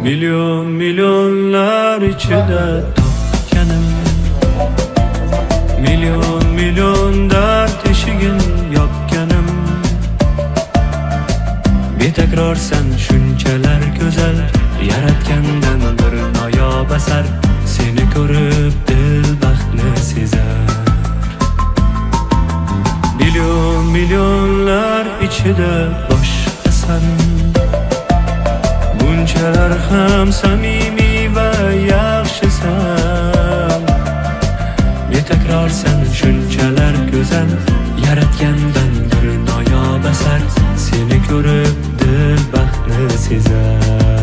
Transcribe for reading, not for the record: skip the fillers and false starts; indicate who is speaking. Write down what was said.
Speaker 1: Milyon milyonlar ichida topganim, milyon milyon dard eshigin yopganim. Betakror sen shunchalar go'zal, yaratgandan bir noyob asar. Seni ko'rib dil baxtni sezar. Milyon milyonlar ichida boshqasan, bunchalar ham samimiy va yaxshisan. Betakror sen shunchalar go'zal, yaratgandan bir noyob asar. Seni ko'rib dil baxtni sezar.